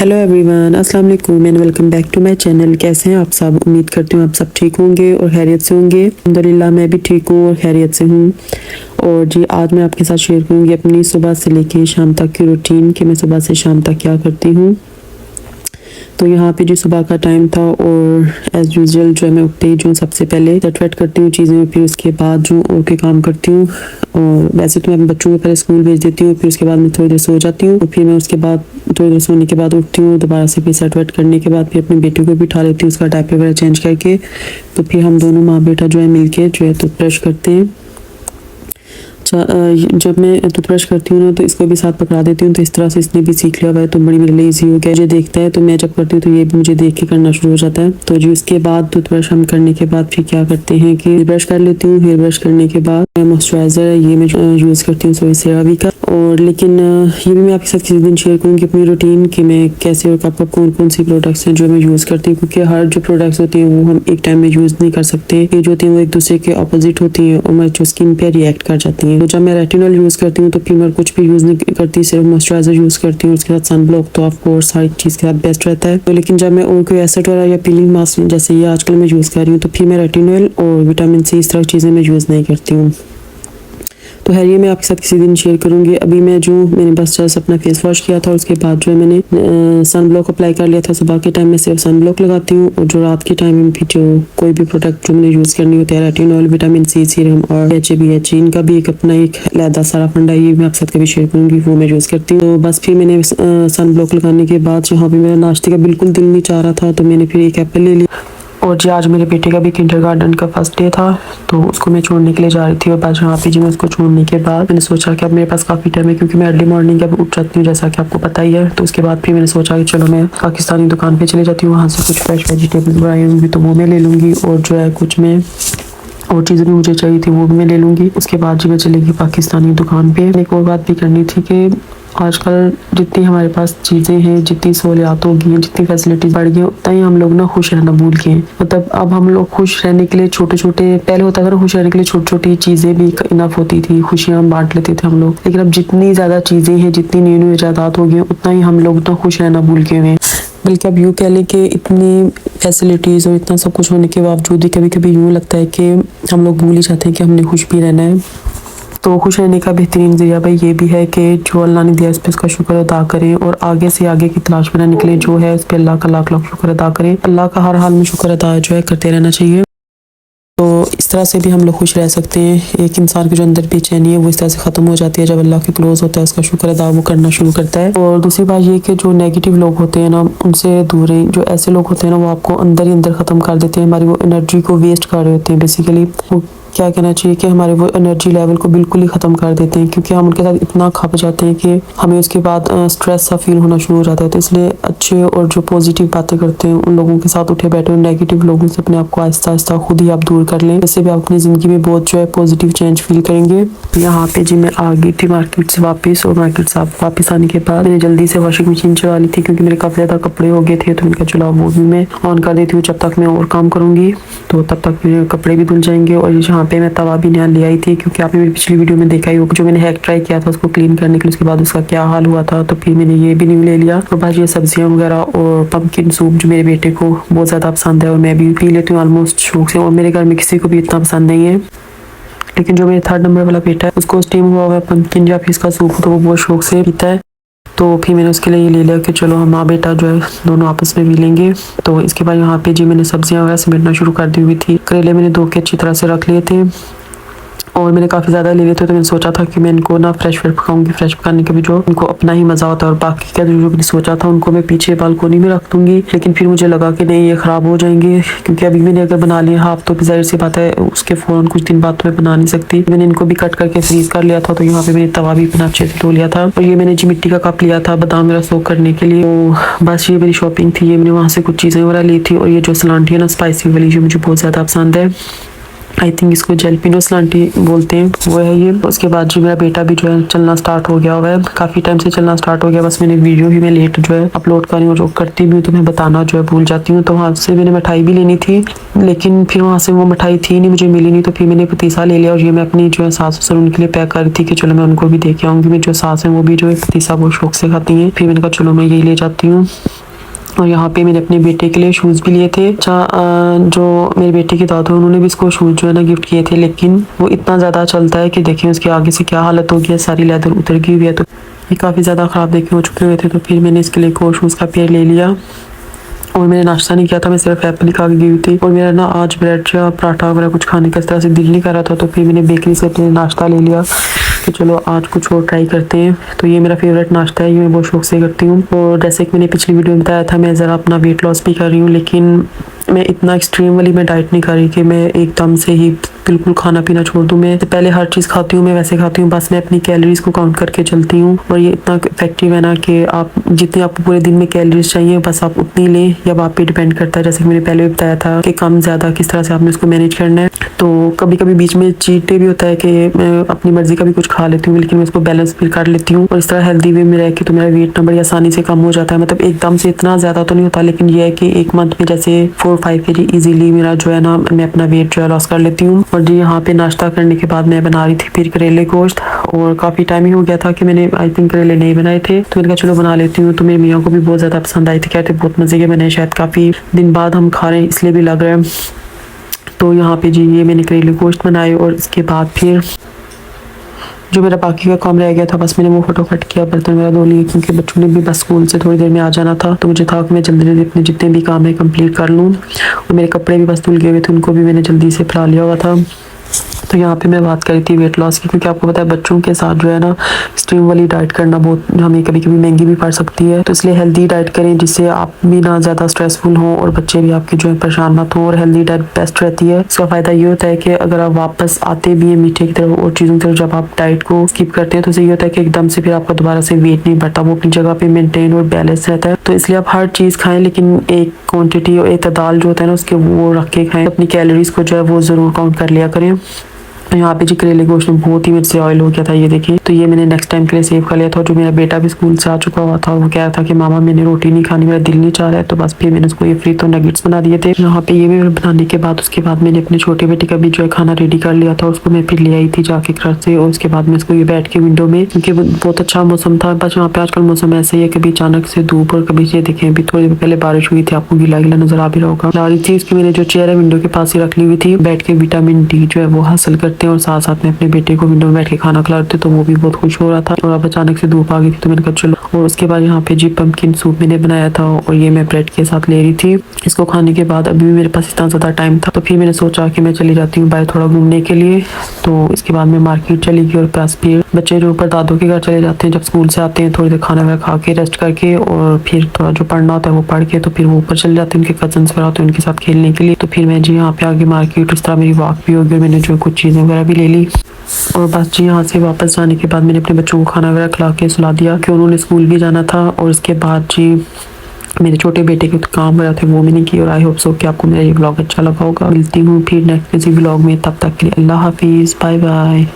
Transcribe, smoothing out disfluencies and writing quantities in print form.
Hello everyone, अस्सलाम वालेकुम and welcome back to my channel. कैसे हैं आप सब? उम्मीद करती हूँ आप सब ठीक होंगे और खैरियत से होंगे। अल्हम्दुलिल्लाह मैं भी ठीक हूँ और खैरियत से हूँ। और जी आज मैं आपके साथ शेयर करूँगी अपनी सुबह से लेके शाम तक की रूटीन कि मैं सुबह से शाम तक क्या करती हूँ। तो यहाँ पे जो सुबह का टाइम था और एज़ यूजुअल जो है मैं उठते ही जो सबसे पहले सेट करती हूँ चीज़ें, फिर उसके बाद जो और के काम करती हूँ। और वैसे तो मैं अपने बच्चों को पहले स्कूल भेज देती हूँ, फिर उसके बाद मैं थोड़ी देर सो जाती हूँ। और फिर मैं उसके बाद थोड़ी देर सोने के बाद उठती हूँ दोबारा से, फिर सेट करने के बाद फिर अपनी बेटी को भी उठा लेती हूँ उसका डायपर वगैरह चेंज करके। तो फिर हम दोनों माँ बेटा जो है मिलके जो है टूथब्रश करते हैं। जब मैं टूथब्रश करती हूँ ना तो इसको भी साथ पकड़ा देती हूँ, तो इस तरह से इसने भी सीख लिया हुआ है, तो बड़ी मेरे लिए ईजी हो गया। मुझे देखता है तो मैं जब करती हूँ तो ये भी मुझे देख के करना शुरू हो जाता है। तो जी उसके बाद टूथब्रश हम करने के बाद फिर क्या करते हैं कि ब्रश कर लेती हूँ। हेयर ब्रश करने के बाद मॉइस्चराइजर ये मैं यूज़ करती हूँ सोई सेरावी का। और लेकिन ये भी मैं आपके साथ किसी दिन शेयर करूँगी अपनी रूटीन कि मैं कैसे और कब कौन कौन सी प्रोडक्ट्स हैं जो मैं यूज़ करती हूँ, क्योंकि हर जो प्रोडक्ट्स होती हैं वो हम एक टाइम में यूज़ नहीं कर सकते। ये जो होती हैं वो एक दूसरे के अपोजिट होती हैं और हमारी जो स्किन पे रिएक्ट कर जाती हैं। तो जब मैं रेटिनॉल यूज़ करती हूँ तो फिर मैं कुछ भी यूज़ नहीं करती, सिर्फ मॉइस्चराइजर यूज़ करती हूँ। उसके साथ सन ब्लॉक तो ऑफ कोर्स हर एक चीज़ के साथ बेस्ट रहता है। तो लेकिन जब मैं और कोई एसिड वाला या पीलिंग मास्क जैसे ये आजकल मैं यूज़ कर रही हूँ तो फिर मैं रेटिनॉल और विटामिन सी इस तरह की चीज़ें मैं यूज़ नहीं करती हूँ। तो है ये मैं आपके साथ किसी दिन शेयर करूँगी। अभी मैंने बस जस्ट अपना फेस वॉश किया था और उसके बाद जो है मैंने सन ब्लॉक अप्लाई कर लिया था। सुबह के टाइम में सिर्फ सन ब्लॉक लगाती हूँ और जो रात के टाइम में भी जो कोई भी प्रोडक्ट जो मैंने यूज़ करनी होती है, रेटिनॉल, विटामिन सी सीरम और HA इनका भी एक अपना एक अलहदा सारा फंडा, ये मैं आपके साथ कभी शेयर करूँगी, वो मैं यूज़ करती हूँ। तो बस फिर मैंने सन ब्लॉक लगाने के बाद जहाँ भी मेरा नाश्ते का बिल्कुल दिल नहीं चाह रहा था तो मैंने फिर एक एप्पल ले लिया। और जी आज मेरे बेटे का भी किंडरगार्टन का फर्स्ट डे था तो उसको मैं छोड़ने के लिए जा रही थी। और बाद यहाँ पे जी मैं उसको छोड़ने के बाद मैंने सोचा कि अब मेरे पास काफ़ी टाइम है, क्योंकि मैं अर्ली मॉर्निंग अब उठ जाती हूँ जैसा कि आपको पता ही है। तो उसके बाद फिर मैंने सोचा कि चलो मैं पाकिस्तानी दुकान पे चले जाती हूँ, वहाँ से कुछ फ्रेश वेजिटेबल्स बनाई होंगी तो वो मैं ले लूँगी। और जो है कुछ मैं और चीज़ें भी मुझे चाहिए थी वो भी मैं ले लूँगी। उसके बाद जी मैं चलेगी पाकिस्तानी दुकान पे। एक और बात भी करनी थी कि आजकल जितनी हमारे पास चीज़ें हैं, जितनी सहूलियात हो गई हैं, जितनी फैसिलिटीज़ बढ़ गई हैं, उतना ही हम लोग ना खुश रहना भूल गए हैं। मतलब अब हम लोग खुश रहने के लिए छोटे छोटे, पहले होता था ना खुश रहने के लिए छोटी छोटी चीज़ें भी इनफ होती थी, खुशियाँ हम बांट लेते थे हम लोग। लेकिन अब जितनी ज़्यादा चीज़ें हैं, जितनी नई नई इजादात हो गई हैं, उतना ही हम लोग ना खुश रहना भूल गए हैं। बल्कि अब यूँ कह लें कि इतनी फैसिलिटीज़ और इतना सब कुछ होने के बावजूद ही कभी कभी यूँ लगता है कि हम लोग भूल ही जाते हैं कि हमने खुश भी रहना है। तो खुश रहने का बेहतरीन ज़रिया भाई ये भी है कि जो अल्लाह ने दिया इस पर उसका शुक्र अदा करें और आगे से आगे की तलाश में ना निकले। जो है उस पर अल्लाह का लाख लाख शुक्र अदा करें। अल्लाह का हर हाल में शुक्र अदा जो है करते रहना चाहिए। तो इस तरह से भी हम लोग खुश रह सकते हैं। एक इंसान के जो अंदर बेचैनी है वो इस तरह से ख़त्म हो जाती है जब अल्लाह के क्लोज होता है, उसका शुक्र अदा वो करना शुरू करता है। और दूसरी बात ये कि जो नेगेटिव लोग होते हैं ना उनसे दूर रहें। जो ऐसे लोग होते हैं ना वो आपको अंदर ही अंदर ख़त्म कर देते हैं, हमारी वो एनर्जी को वेस्ट कर रहे होते हैं। बेसिकली वो क्या कहना चाहिए कि हमारे वो एनर्जी लेवल को बिल्कुल ही ख़त्म कर देते हैं, क्योंकि हम उनके साथ इतना खप जाते हैं कि हमें उसके बाद स्ट्रेस सा फील होना शुरू हो जाता है। तो इसलिए अच्छे और जो पॉजिटिव बातें करते हैं उन लोगों के साथ उठे बैठे और नेगेटिव लोगों से अपने आप को आहिस्ता आहिस्ता खुद ही आप दूर कर लें। इससे भी आप अपनी ज़िंदगी में बहुत जो है पॉजिटिव चेंज फील करेंगे। यहाँ पे जी मैं आ गई थी मार्केट से वापस, और मार्केट से वापस आने के बाद मैंने जल्दी से वॉशिंग मशीन चला ली थी, क्योंकि मेरे काफ़ी ज़्यादा कपड़े हो गए थे। तो मैंने कहा चलो वो भी मैं ऑन कर देती हूँ, जब तक मैं और काम करूँगी तो तब तक मेरे कपड़े भी धुल जाएंगे। और यहाँ पे मैं तवा भी ले आई थी, क्योंकि आपने मेरी पिछली वीडियो में देखा ही होगा जो मैंने हैक ट्राई किया था उसको क्लीन करने के लिए, उसके बाद उसका क्या हाल हुआ था। तो फिर मैंने ये भी न्यू ले लिया। और बस ये सब्जियां वगैरह और पम्पकिन सूप जो मेरे बेटे को बहुत ज़्यादा पसंद है और मैं भी पी लेती हूँ ऑलमोस्ट शौक से। और मेरे घर में किसी को भी इतना पसंद नहीं है, लेकिन जो मेरे 3rd नंबर वाला बेटा है उसको स्टीम हुआ हुआ पम्पकिन या फिर इसका सूप तो वो बहुत शौक से पीता है। तो फिर मैंने उसके लिए ये ले लिया कि चलो हम माँ बेटा जो है दोनों आपस में पी लेंगे। तो इसके बाद यहाँ पे जी मैंने सब्जियां वगैरह समेटना शुरू कर दी हुई थी। करेले मैंने धो के अच्छी तरह से रख लिए थे और मैंने काफ़ी ज़्यादा ले लिए थे, तो मैंने सोचा था कि मैं इनको ना फ्रेश पकाऊंगी। फ्रेश पकाने का भी जो इनको अपना ही मज़ा होता है। और बाकी का जो मैंने सोचा था उनको मैं पीछे बालकोनी में रख दूंगी, लेकिन फिर मुझे लगा कि नहीं ये ख़राब हो जाएंगे, क्योंकि अभी मैंने अगर बना लिया हाफ तो जाहिर सी बात है उसके फ़ौरन कुछ दिन बाद तो मैं बना नहीं सकती। मैंने इनको भी कट करके फ्रीज़ कर लिया था। तो यहाँ पे मैंने तवा भी इतना अच्छे से धो लिया था। और ये मैंने जी मिट्टी का कप लिया था बादाम मेरा सोक करने के लिए। तो बस ये मेरी शॉपिंग थी, ये मैंने वहाँ से कुछ चीज़ें वगैरह ली थी। और ये जो सलांटी है ना स्पाइसी वाली जो मुझे बहुत ज़्यादा पसंद है, आई थिंक इसको जलपिनो सलांटी बोलते हैं, वो है ये। उसके बाद जी मेरा बेटा भी जो है चलना स्टार्ट हो गया हुआ है, काफ़ी टाइम से चलना स्टार्ट हो गया। बस मैंने वीडियो ही मैं लेट जो है अपलोड कर रही हूँ, जो करती भी हूँ तो मैं बताना जो है भूल जाती हूँ। तो वहाँ से मैंने मिठाई भी लेनी थी, लेकिन फिर वहाँ से वो मिठाई थी नहीं, मुझे मिली नहीं। तो फिर मैंने पतीसा ले लिया और ये मैं अपनी जो है सास ससुर उनके लिए पैक कर रही थी कि चलो मैं उनको भी दे के आऊँगी। मेरी जो सास है वो भी जो है पतीसा बहुत शौक से खाती हैं। फिर मैंने कहा चलो मैं यही ले जाती हूँ। और यहाँ पे मैंने अपने बेटे के लिए शूज़ भी लिए थे। जो मेरे बेटे के दादू उन्होंने भी इसको शूज़ जो है ना गिफ्ट किए थे, लेकिन वो इतना ज़्यादा चलता है कि देखिए उसके आगे से क्या हालत हो गई है, सारी लेदर उतर गई हुई है, तो ये काफ़ी ज़्यादा ख़राब देखे हो चुके हुए थे। तो फिर मैंने इसके लिए एक और शूज़ का पेयर ले लिया और मैंने नाश्ता नहीं किया था, मैं सिर्फ एप्पल खा के गई हुई थी। और मेरा ना आज ब्रेड या पराठा वगैरह कुछ खाने का इस तरह से दिल नहीं कर रहा था, तो फिर मैंने बेकरी से अपने नाश्ता ले लिया कि चलो आज कुछ और ट्राई करते हैं। तो ये मेरा फेवरेट नाश्ता है, ये मैं बहुत शौक से करती हूँ। और जैसे कि मैंने पिछली वीडियो में बताया था, मैं ज़रा अपना वेट लॉस भी कर रही हूँ, लेकिन मैं इतना एक्सट्रीम वाली मैं डाइट नहीं कर रही कि मैं एकदम से ही बिल्कुल खाना पीना छोड़ दूँ। मैं पहले हर चीज़ खाती हूँ, मैं वैसे खाती हूँ, बस मैं अपनी कैलोरीज को काउंट करके चलती हूँ। और ये इतना इफेक्टिव है ना कि आप जितनी आपको पूरे दिन में कैलोरीज चाहिए बस आप उतनी लें, या आप पे डिपेंड करता है। जैसे कि मैंने पहले भी बताया था कि कम ज़्यादा किस तरह से आपने उसको मैनेज करना है। तो कभी कभी बीच में चीट डे भी होता है कि मैं अपनी मर्जी का भी कुछ खा लेती हूँ, लेकिन मैं उसको बैलेंस भी कर लेती हूँ और इस तरह हेल्दी वे में रह के तो मेरा वेट ना बड़ी आसानी से कम हो जाता है। मतलब एकदम से इतना ज़्यादा तो नहीं होता, लेकिन ये है कि एक मंथ में जैसे 4-5 kg इजीली मेरा जो है ना, मैं अपना वेट जो है लॉस कर लेती हूँ। और जी यहाँ पे नाश्ता करने के बाद मैं बना रही थी फिर करेले गोश्त, और काफ़ी टाइम ही हो गया था कि मैंने आई थिंक करेले नहीं बनाए थे, तो मैंने कहा चलो बना लेती हूँ। तो मेरी मियाँ को भी बहुत ज़्यादा पसंद आई थी, कहते बहुत मज़े के बने, शायद काफ़ी दिन बाद हम खा रहे हैं इसलिए भी लग रहा है। तो यहाँ पे जी ये मैंने करेले गोश्त बनाए, और इसके बाद फिर जो मेरा बाकी का काम रह गया था बस मैंने वो फटाफट किया, बर्तन मेरा धो लिए, क्योंकि बच्चों ने भी बस स्कूल से थोड़ी देर में आ जाना था, तो मुझे था कि मैं जल्दी जल्दी अपने जितने भी काम है कंप्लीट कर लूँ। और मेरे कपड़े भी बस धुल गए हुए थे, उनको भी मैंने जल्दी से फैला लिया हुआ था। तो यहाँ पे मैं बात करी थी वेट लॉस की, क्योंकि आपको पता है बच्चों के साथ जो है ना एक्सट्रीम वाली डाइट करना बहुत हमें कभी कभी महंगी भी पड़ सकती है। तो इसलिए हेल्दी डाइट करें जिससे आप भी ना ज़्यादा स्ट्रेसफुल हो और बच्चे भी आपके जो है परेशान मत हो। और हेल्दी डाइट बेस्ट रहती है। इसका फ़ायदा ये होता है कि अगर आप वापस आते भी हैं मीठे की तरफ और चीज़ों की तरफ, जब आप डाइट को स्किप करते हैं तो ये होता है कि एकदम से फिर आपका दोबारा से वेट नहीं बढ़ता, वो अपनी जगह पे मेंटेन और बैलेंस रहता है। तो इसलिए आप हर चीज़ खाएं, लेकिन एक क्वान्टिटी और एतदाल जो होता है ना उसके वो रख के खाएं। अपनी कैलोरीज को जो है वो ज़रूर काउंट कर लिया करें। यहाँ पे जी करेले गोश्त में बहुत ही मेरे से ऑयल हो गया था, ये देखिए। तो ये मैंने नेक्स्ट टाइम के लिए सेव कर लिया था। जो मेरा बेटा भी स्कूल से आ चुका हुआ था, वो कह रहा था कि मामा मैंने रोटी नहीं खानी, मेरा दिल नहीं चाह रहा है, तो बस फिर मैंने उसको ये फ्री तो नगेट्स बना दिए थे। यहाँ पे ये भी बनाने के बाद उसके बाद मैंने अपने छोटे बेटे का भी जो है खाना रेडी कर लिया था, उसको मैं फिर ले आई थी जाके घर से। और उसके बाद में उसको ये बैठ के विंडो में, क्योंकि बहुत अच्छा मौसम था, बस यहाँ पे आजकल मौसम ऐसे ही है, कभी अचानक से धूप और कभी ये देखें अभी थोड़ी देर पहले बारिश हुई थी, आपको गीला गीला नजर आ भी रहा होगा। ला रही थी उसकी मैंने जो चेयर है विंडो के पास ही रख ली हुई थी, बैठ के विटामिन डी जो है वो हासिल करते हैं, और साथ साथ में अपने बेटे को विंडो में बैठ के खाना खिलाते, तो वो भी बहुत खुश हो रहा था। और अब अचानक से धूप आ गई थी, तो मैंने कहा चलो। और उसके बाद यहाँ पे जी पंपकिन सूप मैंने बनाया था, और ये मैं ब्रेड के साथ ले रही थी। इसको खाने के बाद अभी भी मेरे पास इतना ज़्यादा टाइम था, तो फिर मैंने सोचा कि मैं चली जाती हूँ बाहर थोड़ा घूमने के लिए। तो इसके बाद मैं मार्केट चली गई, और प्लस फिर बच्चे जो ऊपर दादों के घर चले जाते हैं जब स्कूल से आते हैं, थोड़ी देर खाना वगैरह खा के रेस्ट करके, और फिर थोड़ा जो पढ़ना होता है वो पढ़ के, तो फिर वो ऊपर चले जाते हैं उनके कजन्स वगैरह होते हैं उनके साथ खेलने के लिए। तो फिर मैं जी यहाँ पे आगे मार्केट, इस तरह मेरी वॉक भी होगी, और मैंने जो कुछ चीज़ें वगैरह भी ले ली। और बस जी यहाँ से वापस जाने के बाद मैंने अपने बच्चों को खाना वगैरह खिला के सुला दिया कि उन्होंने स्कूल भी जाना था। और इसके बाद जी मेरे छोटे बेटे के काम वगैरह थे वो मैंने किए। और आई होप सो कि आपको मेरा ये व्लॉग अच्छा लगा होगा। मिलती हूँ फिर नेक्स्ट किसी व्लॉग में, तब तक के लिए अल्लाह हाफिज़, बाय बाय।